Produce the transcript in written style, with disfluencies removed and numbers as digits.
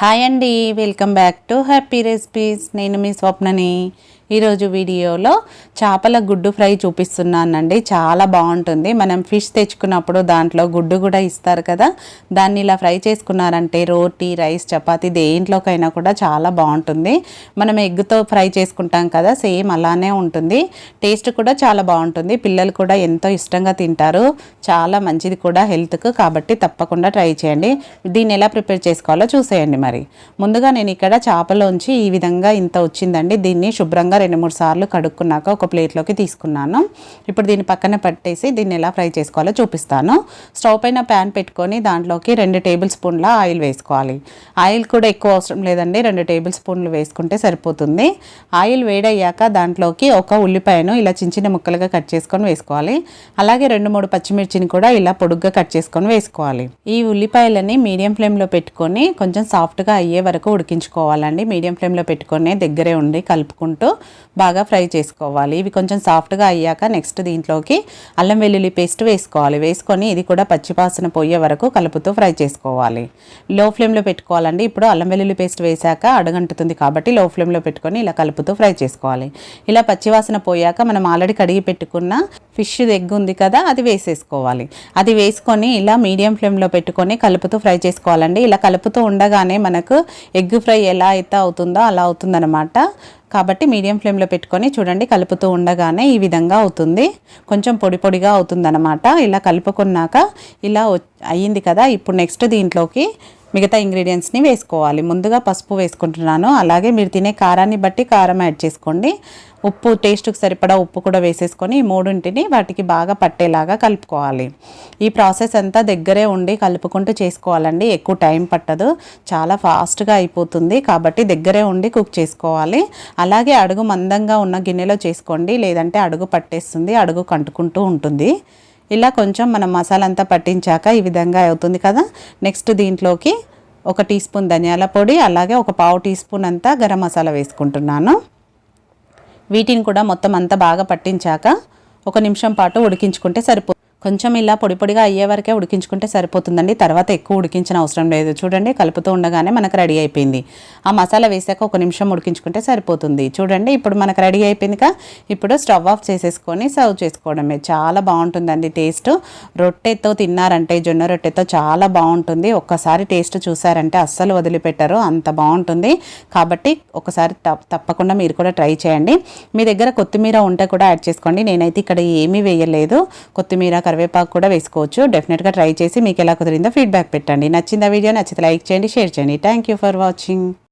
Hi అండి, welcome back to happy recipes. నేను మీ స్వప్నని. ఈరోజు వీడియోలో చేపల గుడ్డు ఫ్రై చూపిస్తున్నానండి. చాలా బాగుంటుంది. మనం ఫిష్ తెచ్చుకున్నప్పుడు దాంట్లో గుడ్డు కూడా ఇస్తారు కదా, దాన్ని ఇలా ఫ్రై చేసుకున్నారంటే రోటీ, రైస్, చపాతీ దేంట్లోకైనా కూడా చాలా బాగుంటుంది. మనం ఎగ్తో ఫ్రై చేసుకుంటాం కదా, సేమ్ అలానే ఉంటుంది. టేస్ట్ కూడా చాలా బాగుంటుంది. పిల్లలు కూడా ఎంతో ఇష్టంగా తింటారు. చాలా మంచిది కూడా హెల్త్కు, కాబట్టి తప్పకుండా ట్రై చేయండి. దీన్ని ఎలా ప్రిపేర్ చేసుకోవాలో చూసేయండి. మరి ముందుగా నేను ఇక్కడ చేపలోంచి ఈ విధంగా ఇంత వచ్చిందండి. దీన్ని శుభ్రంగా 2-3 సార్లు కడుక్కున్నాక ఒక ప్లేట్లోకి తీసుకున్నాను. ఇప్పుడు దీన్ని పక్కన పట్టేసి దీన్ని ఎలా ఫ్రై చేసుకోవాలో చూపిస్తాను. స్టవ్ పైన ప్యాన్ పెట్టుకొని దాంట్లోకి 2 టేబుల్ స్పూన్ల ఆయిల్ వేసుకోవాలి. ఆయిల్ కూడా ఎక్కువ అవసరం లేదండి, 2 టేబుల్ స్పూన్లు వేసుకుంటే సరిపోతుంది. ఆయిల్ వేడయ్యాక దాంట్లోకి ఒక ఉల్లిపాయను ఇలా చిన్న ముక్కలుగా కట్ చేసుకొని వేసుకోవాలి. అలాగే 2-3 పచ్చిమిర్చిని కూడా ఇలా పొడుగ్గా కట్ చేసుకొని వేసుకోవాలి. ఈ ఉల్లిపాయలని మీడియం ఫ్లేమ్లో పెట్టుకొని కొంచెం సాఫ్ట్గా అయ్యే వరకు ఉడికించుకోవాలండి. మీడియం ఫ్లేమ్లో పెట్టుకొని దగ్గరే ఉండి కలుపుకుంటూ బాగా ఫ్రై చేసుకోవాలి. ఇవి కొంచెం సాఫ్ట్గా అయ్యాక నెక్స్ట్ దీంట్లోకి అల్లం వెల్లుల్లి పేస్ట్ వేసుకోవాలి. వేసుకొని ఇది కూడా పచ్చివాసన పోయే వరకు కలుపుతూ ఫ్రై చేసుకోవాలి. లో ఫ్లేమ్లో పెట్టుకోవాలండి. ఇప్పుడు అల్లం వెల్లుల్లి పేస్ట్ వేసాక అడుగంటుతుంది కాబట్టి లో ఫ్లేమ్లో పెట్టుకొని ఇలా కలుపుతూ ఫ్రై చేసుకోవాలి. ఇలా పచ్చివాసన పోయాక మనం ఆల్రెడీ కడిగి పెట్టుకున్న ఫిష్ ఎగ్ ఉంది కదా, అది వేసేసుకోవాలి. అది వేసుకొని ఇలా మీడియం ఫ్లేమ్లో పెట్టుకొని కలుపుతూ ఫ్రై చేసుకోవాలండి. ఇలా కలుపుతూ ఉండగానే మనకు ఎగ్ ఫ్రై ఎలా అయితే అవుతుందో అలా అవుతుందన్నమాట. కాబట్టి మీడియం ఫ్లేమ్లో పెట్టుకొని చూడండి, కలుపుతూ ఉండగానే ఈ విధంగా అవుతుంది. కొంచెం పొడి పొడిగా అవుతుందన్నమాట. ఇలా కలుపుకున్నాక ఇలా అయ్యింది కదా. ఇప్పుడు నెక్స్ట్ దీంట్లోకి మిగతా ఇంగ్రీడియంట్స్ని వేసుకోవాలి. ముందుగా పసుపు వేసుకుంటున్నాను. అలాగే మీరు తినే కారాన్ని బట్టి కారం యాడ్ చేసుకోండి. ఉప్పు, టేస్ట్కి సరిపడా ఉప్పు కూడా వేసేసుకొని ఈ మూడింటిని వాటికి బాగా పట్టేలాగా కలుపుకోవాలి. ఈ ప్రాసెస్ అంతా దగ్గరే ఉండి కలుపుకుంటూ చేసుకోవాలండి. ఎక్కువ టైం పట్టదు, చాలా ఫాస్ట్గా అయిపోతుంది. కాబట్టి దగ్గరే ఉండి కుక్ చేసుకోవాలి. అలాగే అడుగు మందంగా ఉన్న గిన్నెలో చేసుకోండి, లేదంటే అడుగు పట్టేస్తుంది, అడుగు కంటుకుంటూ ఉంటుంది. ఇలా కొంచెం మనం మసాలా అంతా పట్టించాక ఈ విధంగా అవుతుంది కదా. నెక్స్ట్ దీంట్లోకి 1 టీ స్పూన్ ధనియాల పొడి, అలాగే 1/4 టీ స్పూన్ అంతా గరం మసాలా వేసుకుంటున్నాను. వీటిని కూడా మొత్తం అంతా బాగా పట్టించాక 1 నిమిషం పాటు ఉడికించుకుంటే సరిపోతుంది. కొంచెం ఇలా పొడి పొడిగా అయ్యే వరకే ఉడికించుకుంటే సరిపోతుందండి. తర్వాత ఎక్కువ ఉడికించిన అవసరం లేదు. చూడండి, కలుపుతూ ఉండగానే మనకు రెడీ అయిపోయింది. ఆ మసాలా వేసాక 1 నిమిషం ఉడికించుకుంటే సరిపోతుంది. చూడండి, ఇప్పుడు మనకు రెడీ అయిపోయిందిగా. ఇప్పుడు స్టవ్ ఆఫ్ చేసేసుకొని సర్వ్ చేసుకోవడమే. చాలా బాగుంటుందండి టేస్ట్. రొట్టెతో తిన్నారంటే, జొన్న రొట్టెతో చాలా బాగుంటుంది. ఒక్కసారి టేస్ట్ చూసారంటే అస్సలు వదిలిపెట్టరు, అంత బాగుంటుంది. కాబట్టి ఒకసారి తప్పకుండా మీరు కూడా ట్రై చేయండి. మీ దగ్గర కొత్తిమీర ఉంటే కూడా యాడ్ చేసుకోండి. నేనైతే ఇక్కడ ఏమీ వేయలేదు. కొత్తిమీర, కరివేపాకు కూడా వేసుకోవచ్చు. డెఫినెట్గా ట్రై చేసి మీకు ఎలా కుదిరిందో ఫీడ్బ్యాక్ పెట్టండి. నచ్చిందా వీడియో? నచ్చితే లైక్ చేయండి, షేర్ చేయండి. Thank you for watching.